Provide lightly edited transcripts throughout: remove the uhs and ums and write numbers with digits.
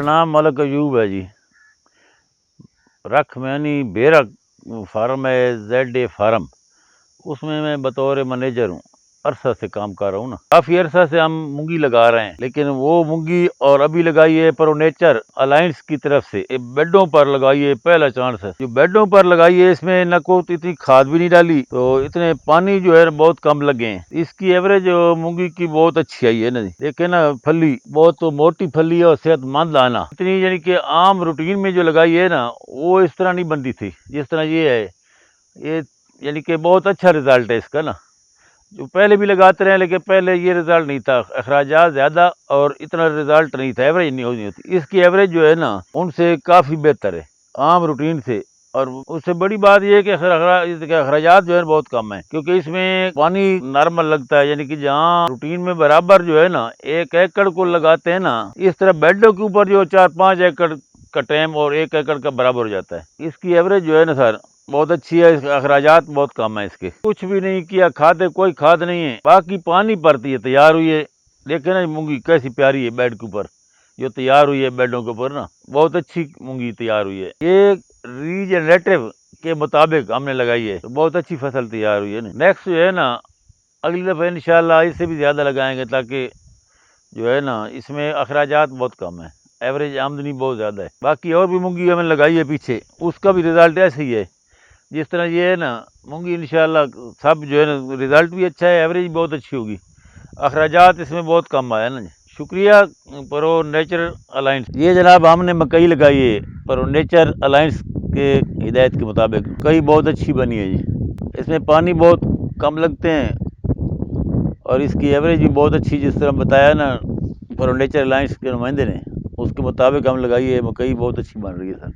नाम मलक अयूब है जी। रख मैनी बेरा फार्म है, ZA फार्म, उसमें मैं बतौर मैनेजर हूँ। अरसा से काम कर रहा हूँ ना, काफ़ी अरसा से हम मूंगी लगा रहे हैं, लेकिन वो मूंगी और अभी लगाई है प्रो नेचर अलायंस की तरफ से, बेडों पर लगाई है। पहला चांस है जो बेडों पर लगाई है, इसमें न को इतनी खाद भी नहीं डाली, तो इतने पानी जो है बहुत कम लगे हैं। इसकी एवरेज मूंगी की बहुत अच्छी आई है ना जी। देखे ना, फली बहुत तो मोटी फली है और सेहतमंद आना इतनी, यानी कि आम रूटीन में जो लगाई है ना, वो इस तरह नहीं बनती थी जिस तरह ये है। ये यानी कि बहुत अच्छा रिजल्ट है इसका ना, जो पहले भी लगाते रहे, लेकिन पहले ये रिज़ल्ट नहीं था, अखराजात ज़्यादा और इतना रिज़ल्ट नहीं था, एवरेज नहीं होती। इसकी एवरेज जो है ना उनसे काफ़ी बेहतर है आम रूटीन से। और उससे बड़ी बात यह है कि अखराजात जो है बहुत कम है, क्योंकि इसमें पानी नॉर्मल लगता है। यानी कि जहाँ रूटीन में बराबर जो है ना 1 एकड़ को लगाते हैं ना, इस तरह बेडों के ऊपर जो 4-5 एकड़ का टाइम और 1 एकड़ का बराबर हो जाता है। इसकी एवरेज जो है ना सर बहुत अच्छी है, अखराजात बहुत कम है इसके। कुछ भी नहीं किया, खाद कोई खाद नहीं है, बाकी पानी पड़ती है, तैयार हुई है। देखे ना मूंगी कैसी प्यारी है, बेड के ऊपर जो तैयार हुई है, बेडों के ऊपर ना बहुत अच्छी मूंगी तैयार हुई है। ये रीजनरेटिव के मुताबिक हमने लगाई है, तो बहुत अच्छी फसल तैयार हुई है ना। नेक्स्ट जो है ना, अगली दफ़ा इंशाल्लाह इससे भी ज़्यादा लगाएंगे, ताकि जो है ना इसमें अखराजात बहुत कम है, एवरेज आमदनी बहुत ज़्यादा है। बाकी और भी मूंगी हमने लगाई है पीछे, उसका भी रिज़ल्ट ऐसे ही है जिस तरह ये है ना मूंगी। इंशाल्लाह सब जो है ना रिज़ल्ट भी अच्छा है, एवरेज बहुत अच्छी होगी, अखराजात इसमें बहुत कम आया ना जी। शुक्रिया प्रो नेचर अलायंस। ये जनाब हमने मकई लगाई है प्रो नेचर अलायंस के हिदायत के मुताबिक, मकई बहुत अच्छी बनी है जी। इसमें पानी बहुत कम लगते हैं और इसकी एवरेज भी बहुत अच्छी, जिस तरह बताया ना प्रो नेचर अलायंस के नुमाइंदे ने, उसके मुताबिक हम लगाई है। मकई बहुत अच्छी बन रही है सर,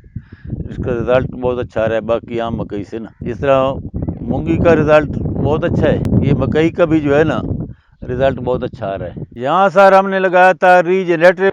इसका रिज़ल्ट बहुत अच्छा आ रहा है बाकी आम मकई से ना। जिस तरह मूंगी का रिज़ल्ट बहुत अच्छा है, ये मकई का भी जो है ना रिज़ल्ट बहुत अच्छा आ रहा है। यहाँ सर हमने लगाया था रीजनरेटिव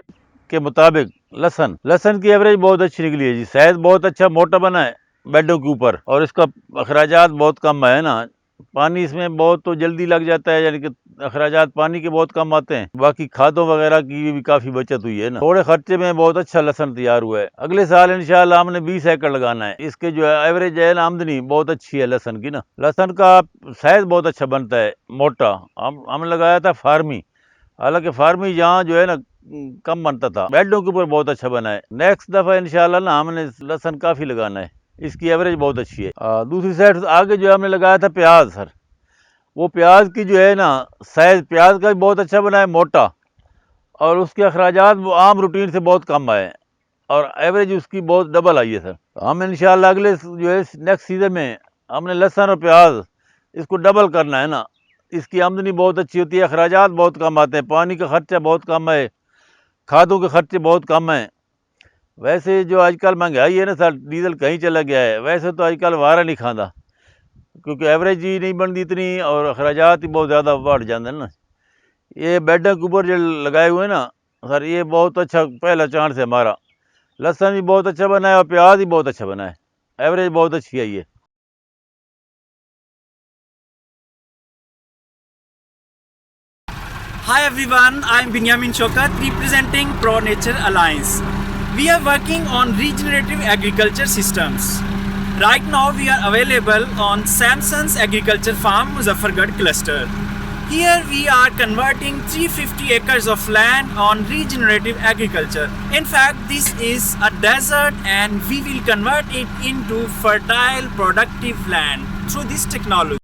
के मुताबिक लहसन की एवरेज बहुत अच्छी निकली है जी। साइज बहुत अच्छा मोटा बना है बेडों के ऊपर, और इसका अखराजात बहुत कम है ना। पानी इसमें बहुत तो जल्दी लग जाता है, यानी कि अखराजात पानी के बहुत कम आते हैं। बाकी खादों वगैरह की भी काफ़ी बचत हुई है ना। थोड़े खर्चे में बहुत अच्छा लहसन तैयार हुआ है। अगले साल इंशाल्लाह हमने 20 एकड़ लगाना है। इसके जो है एवरेज है ना आमदनी बहुत अच्छी है लहसन की ना। लहसन का साइज बहुत अच्छा बनता है, मोटा। हमने लगाया था फार्मी, हालांकि फार्मी यहाँ जो है ना कम बनता था, बेडों के ऊपर बहुत अच्छा बना है। नेक्स्ट दफ़ा इंशाल्लाह ना हमने लहसन काफ़ी लगाना है, इसकी एवरेज बहुत अच्छी है। दूसरी साइड आगे जो हमने लगाया था प्याज सर, वो प्याज की जो है ना साइज प्याज का भी बहुत अच्छा बना है, मोटा, और उसके अखराजात वो आम रूटीन से बहुत कम आए और एवरेज उसकी बहुत डबल आई है सर। हम इंशाल्लाह अगले जो है नेक्स्ट सीज़न में हमने लहसुन और प्याज इसको डबल करना है ना। इसकी आमदनी बहुत अच्छी होती है, अखराजात बहुत कम आते हैं, पानी का खर्चा बहुत कम है, खादों के खर्चे बहुत कम हैं। वैसे जो आजकल महंगाई है ना सर, डीजल कहीं चला गया है, वैसे तो आजकल वारा नहीं खाता, क्योंकि एवरेज ही नहीं बनती इतनी और अखराजात ही बहुत ज़्यादा बढ़ जाते हैं ना। ये बेडों के ऊपर जो लगाए हुए हैं ना सर, ये बहुत अच्छा पहला चांस है हमारा। लहसुन भी बहुत अच्छा बना है और प्याज भी बहुत अच्छा बना है, एवरेज बहुत अच्छी आई है। Hi everyone, I am Binyamin Shokat representing Pro Nature Alliance. We are working on regenerative agriculture systems. Right now we are available on Samson's Agriculture Farm Muzaffargarh cluster. Here we are converting 350 acres of land on regenerative agriculture. In fact, this is a desert and we will convert it into fertile, productive land through this technology.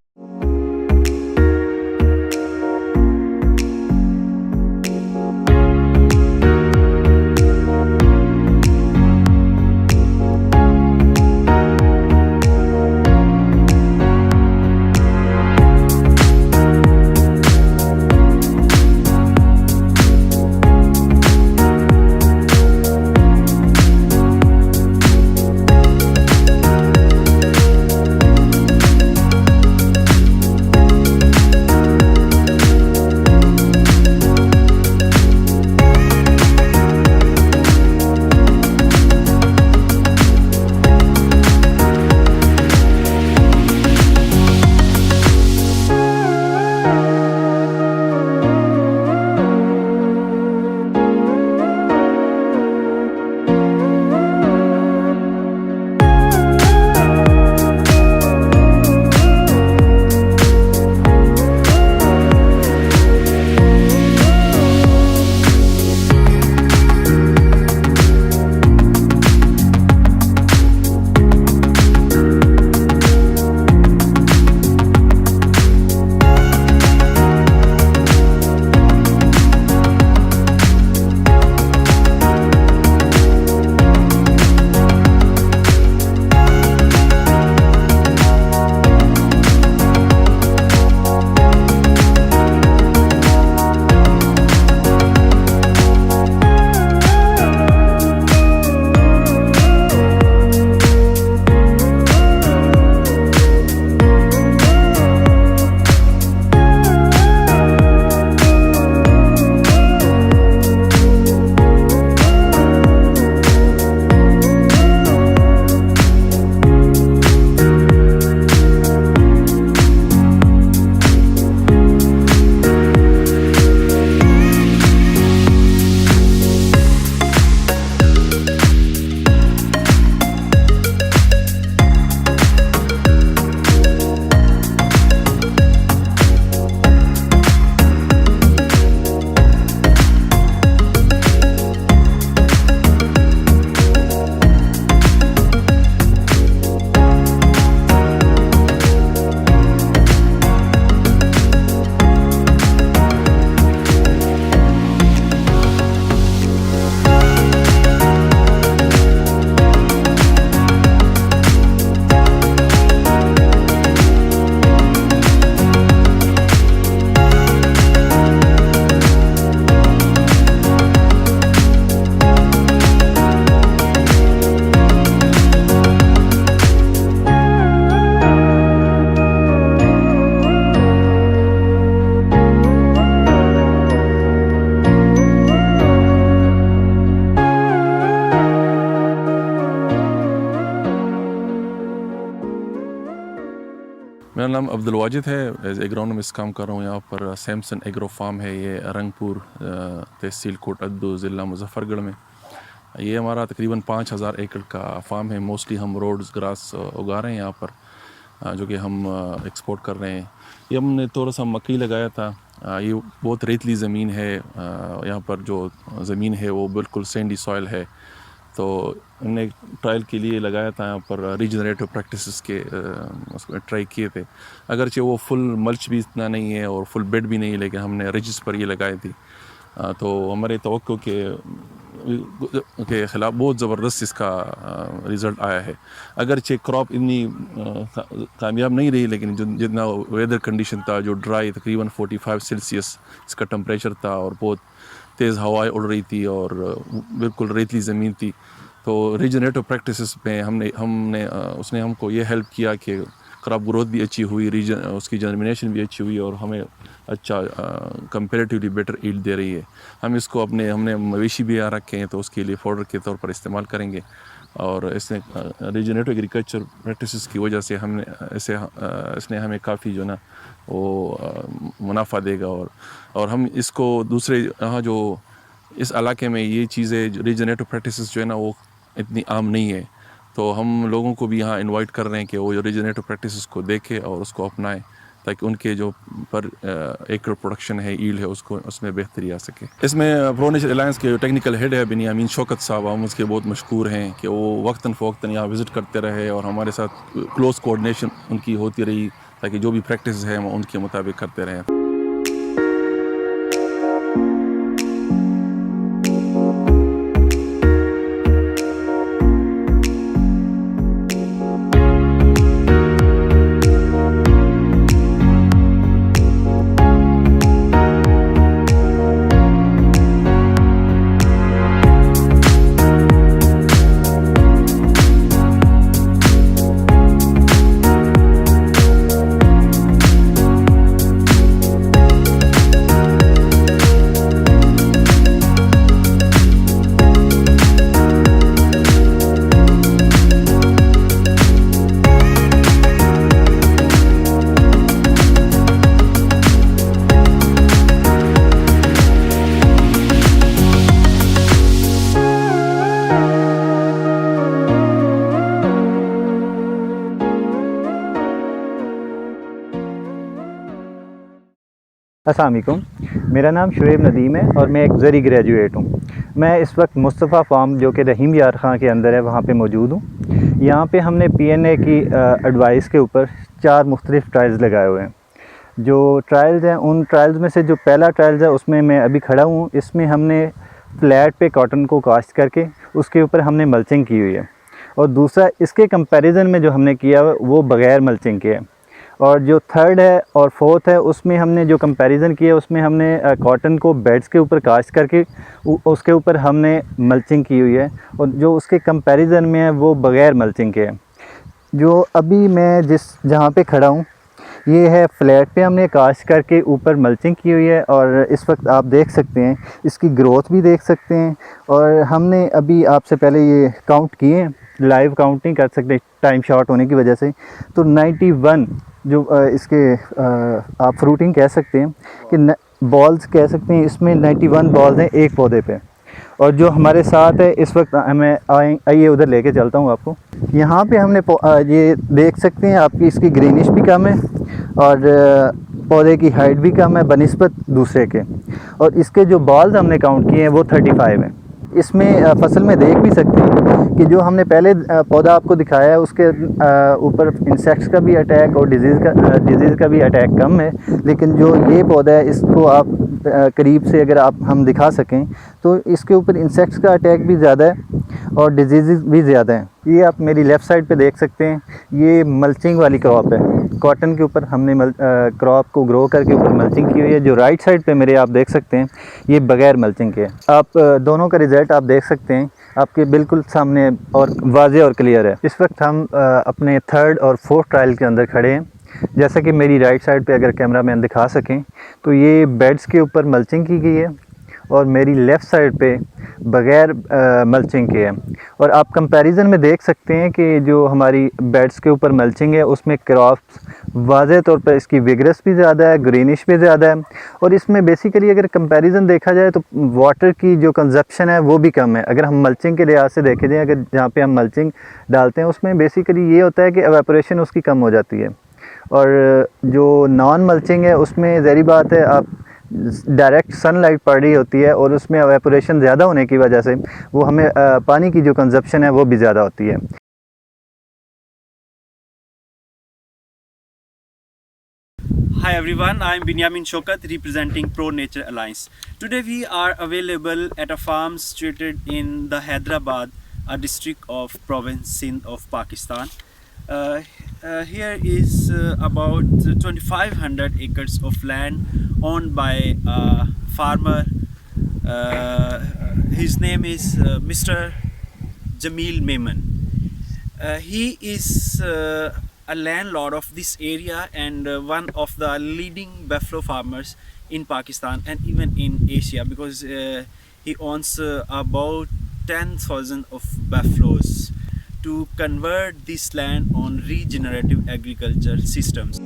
मेरा नाम अब्दुल वाजिद है, as agronomist काम कर रहा हूँ यहाँ पर। Samson agro farm है ये रंगपुर, तहसील कोट अद्दू, ज़िला मुजफ्फरगढ़ में। ये हमारा तकरीबन 5000 एकड़ का फार्म है। मोस्टली हम रोड्स ग्रास उगा रहे हैं यहाँ पर, जो कि हम एक्सपोर्ट कर रहे हैं। ये हमने थोड़ा सा मकई लगाया था। ये बहुत रेतली ज़मीन है, यहाँ पर जो ज़मीन है वो बिल्कुल सैंडी सॉइल है। तो हमने ट्रायल के लिए लगाया था यहाँ पर, रीजनरेटिव प्रैक्टिसेस के उसमें ट्राई किए थे। अगरचे वो फुल मल्च भी इतना नहीं है और फुल बेड भी नहीं है, लेकिन हमने रिजिस पर ये लगाई थी। तो हमारे तवक्को के ख़िलाफ़ बहुत ज़बरदस्त इसका रिज़ल्ट आया है। अगरचे क्रॉप इतनी कामयाब नहीं रही, लेकिन जितना वेदर कंडीशन था, जो ड्राई तकरीबन 45 सेल्सियस इसका टेम्परेचर था और बहुत तेज़ हवाएं उड़ रही थी और बिल्कुल रेतली ज़मीन थी। तो रीजनरेटिव प्रैक्टिसेस में हमने उसने हमको ये हेल्प किया कि क्रॉप ग्रोथ भी अच्छी हुई, उसकी जर्मिनेशन भी अच्छी हुई और हमें अच्छा कंपैरेटिवली बेटर ईल्ड दे रही है। हम इसको हमने मवेशी भी यहाँ रखे हैं, तो उसके लिए फॉडर के तौर पर इस्तेमाल करेंगे। और रीजनरेटिव एग्रीकल्चर प्रैक्टिसेस की वजह से इसने हमें काफ़ी जो ना वो मुनाफा देगा। और हम इसको दूसरे यहाँ जो इस इलाके में ये चीज़ें रीजनरेटिव प्रैक्टिसेस जो है ना वो इतनी आम नहीं है। तो हम लोगों को भी यहाँ इनवाइट कर रहे हैं कि वो जो रीजनरेटिव प्रैक्टिसेस को देखें और उसको अपनाएं, ताकि उनके जो पर एकड़ प्रोडक्शन है, ईल्ड है, उसमें बेहतरी आ सके। इसमें प्रो नेचर अलायंस के टेक्निकल हेड है बिनियामीन शौकत साहब, हम उसके बहुत मशहूर हैं कि वो वक्तन फ़वक्तन यहाँ विज़िट करते रहे और हमारे साथ क्लोज़ कोऑर्डिनेशन उनकी होती रही, ताकि जो भी प्रैक्टिस है हम उनके मुताबिक करते रहें। अस्सलाम वालेकुम, मेरा नाम शुएब नदीम है और मैं एक ज़री ग्रेजुएट हूँ। मैं इस वक्त मुस्तफ़ा फार्म जो कि रहीम यार ख़ान के अंदर है वहाँ पे मौजूद हूँ। यहाँ पे हमने पीएनए की एडवाइस के ऊपर 4 मुख्तलिफ़ ट्रायल्स लगाए हुए हैं। जो ट्रायल्स हैं, उन ट्रायल्स में से जो पहला ट्रायल्स है उसमें मैं अभी खड़ा हूँ। इसमें हमने फ्लैट पे कॉटन को काश्त करके उसके ऊपर हमने मल्चिंग की हुई है, और दूसरा इसके कंपैरिजन में जो हमने किया है वो बग़ैर मल्चिंग के है। और जो थर्ड है और फोर्थ है उसमें हमने जो कंपैरिजन किया उसमें हमने कॉटन को बेड्स के ऊपर काश्त करके उसके ऊपर हमने मल्चिंग की हुई है, और जो उसके कंपैरिजन में है वो बग़ैर मल्चिंग के है। जो अभी मैं जहाँ पे खड़ा हूँ ये है फ्लैट पे हमने काश्त करके ऊपर मल्चिंग की हुई है, और इस वक्त आप देख सकते हैं इसकी ग्रोथ भी देख सकते हैं। और हमने अभी आपसे पहले ये काउंट किए हैं, लाइव काउंट नहीं कर सकते टाइम शॉर्ट होने की वजह से। तो 91 जो इसके आप फ्रूटिंग कह सकते हैं कि बॉल्स कह सकते हैं, इसमें 91 बॉल्स हैं एक पौधे पे। और जो हमारे साथ है इस वक्त, मैं आइए उधर लेके चलता हूँ आपको। यहाँ पे हमने ये देख सकते हैं आपकी इसकी ग्रीनिश भी कम है और पौधे की हाइट भी कम है बनिस्बत दूसरे के, और इसके जो बॉल्स हमने काउंट किए हैं वो 35 हैं। इसमें फसल में देख भी सकते हैं कि जो हमने पहले पौधा आपको दिखाया है उसके ऊपर इंसेक्ट्स का भी अटैक और डिजीज़ का भी अटैक कम है, लेकिन जो ये पौधा है इसको आप करीब से अगर हम दिखा सकें तो इसके ऊपर इंसेक्ट्स का अटैक भी ज़्यादा है और डिजीज़ भी ज़्यादा हैं। ये आप मेरी लेफ़्ट साइड पे देख सकते हैं, ये मल्चिंग वाली क्रॉप है। कॉटन के ऊपर हमने क्रॉप को ग्रो करके ऊपर मल्चिंग की हुई है। जो राइट साइड पे मेरे आप देख सकते हैं ये बग़ैर मल्चिंग के। आप दोनों का रिज़ल्ट आप देख सकते हैं आपके बिल्कुल सामने और वाज़े और क्लियर है। इस वक्त हम अपने थर्ड और फोर्थ ट्रायल के अंदर खड़े हैं। जैसा कि मेरी राइट साइड पे अगर कैमरा मैन दिखा सकें तो ये बेड्स के ऊपर मल्चिंग की गई है, और मेरी लेफ़्ट साइड पे बग़ैर मल्चिंग के है। और आप कंपैरिजन में देख सकते हैं कि जो हमारी बेड्स के ऊपर मल्चिंग है उसमें क्रॉप्स वाज़े तौर पर इसकी विगरस भी ज़्यादा है, ग्रीनिश भी ज़्यादा है। और इसमें बेसिकली अगर कंपैरिजन देखा जाए तो वाटर की जो कंजप्शन है वो भी कम है। अगर हम मल्चिंग के लिहाज से देखे जाए, अगर जहाँ पे हम मल्चिंग डालते हैं उसमें बेसिकली ये होता है कि एवेपोरेशन उसकी कम हो जाती है। और जो नॉन मल्चिंग है उसमें ज़ाहिर बात है आप डायरेक्ट सनलाइट पड़ रही होती है और उसमें एवेपोरेशन ज़्यादा होने की वजह से वो हमें पानी की जो कंजप्शन है वो भी ज़्यादा होती है। Hi everyone, I am Binyamin Shokat representing Pro Nature Alliance. Today we are available at a farm situated in the Hyderabad, a district of province Sindh of Pakistan. Here is about 2500 acres of land owned by a farmer. His name is Mr. Jamil Memon. He is a landlord of this area and one of the leading buffalo farmers in Pakistan and even in Asia, because he owns about 10,000 of buffaloes to convert this land on regenerative agriculture systems.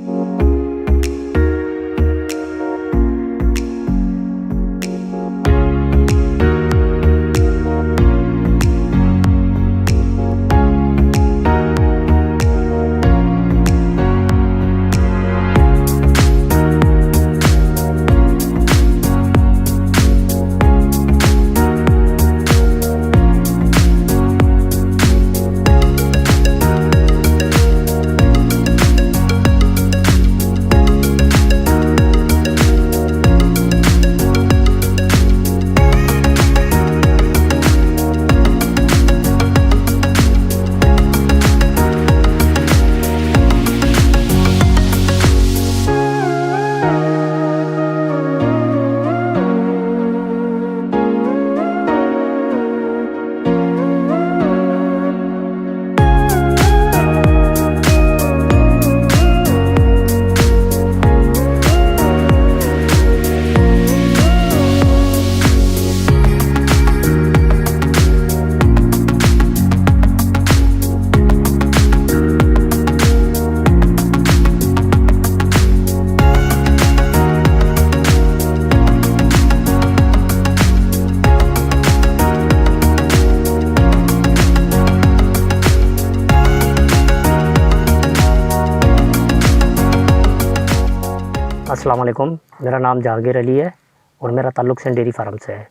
अस्सलाम वालेकुम, मेरा नाम जहांगीर अली है और मेरा ताल्लुक़ Saint dairy farm से है।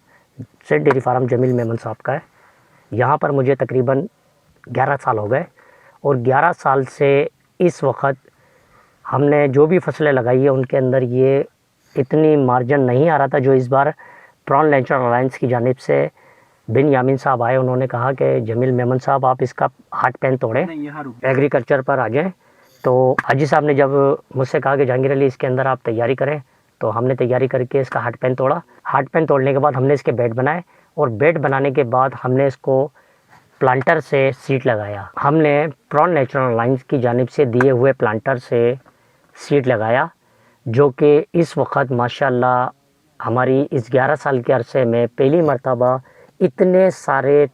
सेंट डेयरी फार्म जमील मेमन साहब का है। यहाँ पर मुझे तकरीबन 11 साल हो गए और 11 साल से इस वक्त हमने जो भी फसलें लगाई है उनके अंदर ये इतनी मार्जिन नहीं आ रहा था। जो इस बार प्रो नेचर अलायंस की जानिब से बिनयामिन साहब आए, उन्होंने कहा कि जमील मेमन साहब आप इसका हाथ पैन तोड़ें, एग्रीकल्चर पर आ जाएँ। तो हाजी साहब ने जब मुझसे कहा कि जहांगीर अली इसके अंदर आप तैयारी करें, तो हमने तैयारी करके इसका हार्ड पैन तोड़ा। हार्ड पैन तोड़ने के बाद हमने इसके बेड बनाए और बेड बनाने के बाद हमने इसको प्लांटर से सीड लगाया। हमने प्रो नेचुरल अलायंस की जानिब से दिए हुए प्लांटर से सीड लगाया, जो कि इस वक्त माशाल्लाह हमारी इस 11 साल के अरसे में पहली मर्तबा इतने सारे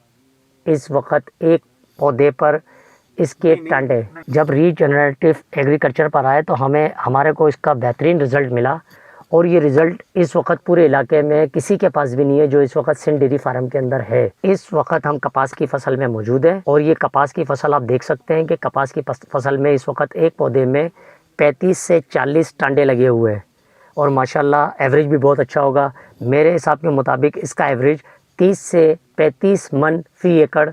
इस वक्त एक पौधे पर इसके टांडे जब रीजनरेटिव एग्रीकल्चर पर आए तो हमारे को इसका बेहतरीन रिज़ल्ट मिला। और ये रिज़ल्ट इस वक्त पूरे इलाके में किसी के पास भी नहीं है जो इस वक्त सेंट डेयरी फार्म के अंदर है। इस वक्त हम कपास की फसल में मौजूद हैं और ये कपास की फसल आप देख सकते हैं कि कपास की फसल में इस वक्त एक पौधे में 35 से 40 टांडे लगे हुए हैं और माशाल्लाह एवरेज भी बहुत अच्छा होगा। मेरे हिसाब के मुताबिक इसका एवरेज 30 से 35 मन फी एकड़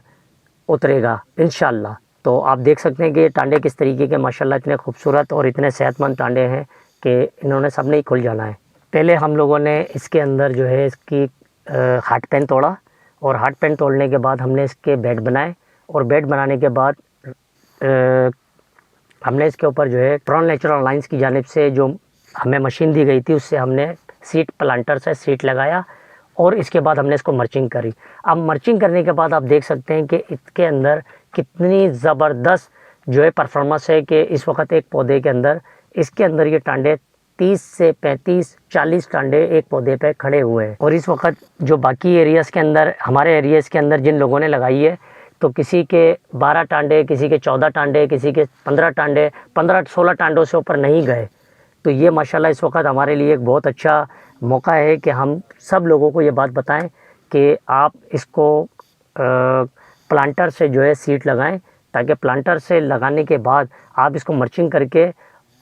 उतरेगा इंशाल्लाह। तो आप देख सकते हैं कि ये टांडे किस तरीके के माशाल्लाह इतने खूबसूरत और इतने सेहतमंद टांडे हैं कि इन्होंने सब ने ही खुल जाना है। पहले हम लोगों ने इसके अंदर जो है इसकी हार्ड पैन तोड़ा और हार्ड पैन तोड़ने के बाद हमने इसके बेड बनाए और बेड बनाने के बाद हमने इसके ऊपर जो है प्रो नेचुरल अलायंस की जानिब से जो हमें मशीन दी गई थी उससे हमने सीट प्लांटर से सीट लगाया और इसके बाद हमने इसको मर्चिंग करी। अब मर्चिंग करने के बाद आप देख सकते हैं कि इसके अंदर कितनी ज़बरदस्त जो है परफॉर्मेंस है कि इस वक्त एक पौधे के अंदर इसके अंदर ये टांडे 30 से 35 40 टांडे एक पौधे पे खड़े हुए हैं। और इस वक्त जो बाकी एरियाज़ के अंदर, हमारे एरियाज़ के अंदर जिन लोगों ने लगाई है, तो किसी के 12 टांडे, किसी के 14 टांडे, किसी के 15 टांडे, 15-16 टांडों से ऊपर नहीं गए। तो ये माशाल्लाह इस वक्त हमारे लिए एक बहुत अच्छा मौका है कि हम सब लोगों को ये बात बताएं कि आप इसको प्लांटर से जो है सीड लगाएं, ताकि प्लांटर से लगाने के बाद आप इसको मल्चिंग करके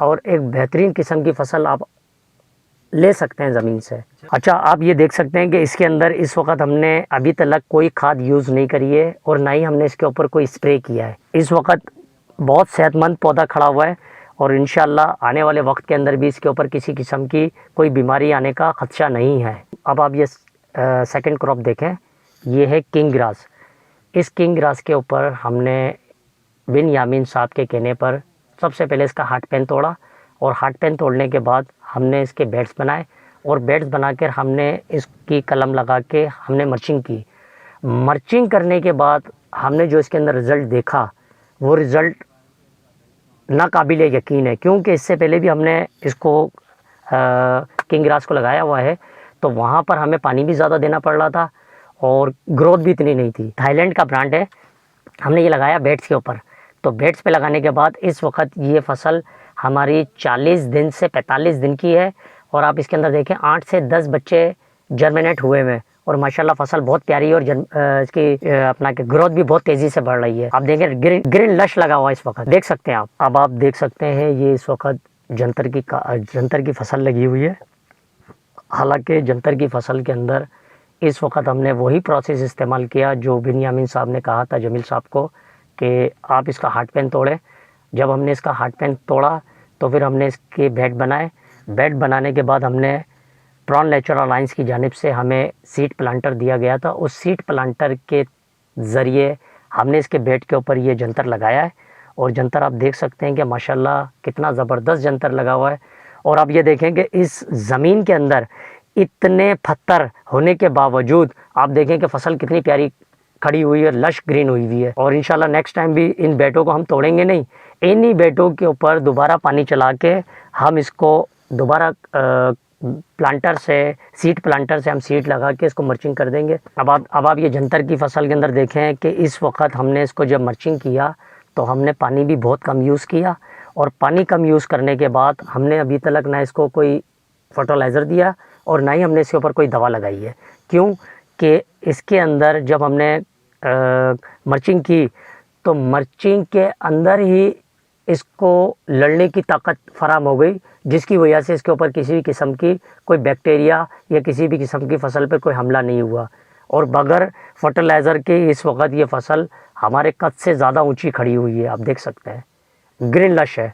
और एक बेहतरीन किस्म की फसल आप ले सकते हैं ज़मीन से। अच्छा, आप ये देख सकते हैं कि इसके अंदर इस वक्त हमने अभी तक कोई खाद यूज़ नहीं करी है और ना ही हमने इसके ऊपर कोई स्प्रे किया है। इस वक्त बहुत सेहतमंद पौधा खड़ा हुआ है और इंशाल्लाह आने वाले वक्त के अंदर भी इसके ऊपर किसी किस्म की कोई बीमारी आने का खदशा नहीं है। अब आप ये सेकंड क्रॉप देखें, ये है किंग ग्रास। इस किंग ग्रास के ऊपर हमने बिन यामीन साहब के कहने पर सबसे पहले इसका हार्ट पेन तोड़ा और हार्ट पेन तोड़ने के बाद हमने इसके बेड्स बनाए और बेड्स बनाकर हमने इसकी कलम लगा के हमने मल्चिंग की। मल्चिंग करने के बाद हमने जो इसके अंदर रिज़ल्ट देखा, वो रिज़ल्ट नाकाबिल यकीन है, क्योंकि इससे पहले भी हमने इसको किंग ग्रास को लगाया हुआ है, तो वहाँ पर हमें पानी भी ज़्यादा देना पड़ रहा था और ग्रोथ भी इतनी नहीं थी। थाईलैंड का ब्रांड है। हमने ये लगाया बेड्स के ऊपर, तो बेड्स पे लगाने के बाद इस वक्त ये फसल हमारी 40 दिन से 45 दिन की है और आप इसके अंदर देखें 8 से 10 बच्चे जर्मिनेट हुए हैं और माशाल्लाह फसल बहुत प्यारी है और इसकी अपना के ग्रोथ भी बहुत तेज़ी से बढ़ रही है। आप देखें ग्रीन लश लगा हुआ है इस वक्त, देख सकते हैं आप। अब आप देख सकते हैं ये इस वक्त जंतर की फसल लगी हुई है। हालांकि जंतर की फसल के अंदर इस वक्त हमने वही प्रोसेस इस्तेमाल किया जो बिन यामीन साहब ने कहा था जमील साहब को कि आप इसका हार्ट पेन तोड़ें। जब हमने इसका हार्ट पेन तोड़ा तो फिर हमने इसके बेड बनाए। बेड बनाने के बाद हमने प्रॉन नेचर अलायंस की जानिब से हमें सीड प्लांटर दिया गया था। उस सीड प्लांटर के ज़रिए हमने इसके बेड के ऊपर ये जंतर लगाया है और जंतर आप देख सकते हैं कि माशाल्लाह कितना ज़बरदस्त जंतर लगा हुआ है। और आप ये देखें कि इस ज़मीन के अंदर इतने पत्थर होने के बावजूद आप देखें कि फसल कितनी प्यारी खड़ी हुई है, लश ग्रीन हुई हुई है। और इंशाल्लाह नेक्स्ट टाइम भी इन बेटों को हम तोड़ेंगे नहीं, इन्हीं बेटों के ऊपर दोबारा पानी चला के हम इसको दोबारा प्लांटर से सीड प्लांटर से हम सीड लगा के इसको मल्चिंग कर देंगे। अब आप ये जंतर की फसल के अंदर देखें कि इस वक्त हमने इसको जब मल्चिंग किया तो हमने पानी भी बहुत कम यूज़ किया और पानी कम यूज़ करने के बाद हमने अभी तक ना इसको कोई फर्टिलाइज़र दिया और ना ही हमने इसके ऊपर कोई दवा लगाई है। क्यों कि इसके अंदर जब हमने मल्चिंग की तो मल्चिंग के अंदर ही इसको लड़ने की ताकत फराम हो गई, जिसकी वजह से इसके ऊपर किसी भी किस्म की कोई बैक्टीरिया या किसी भी किस्म की फसल पर कोई हमला नहीं हुआ। और बगैर फर्टिलाइज़र के इस वक्त ये फसल हमारे कद से ज़्यादा ऊंची खड़ी हुई है। आप देख सकते हैं ग्रीन लश है।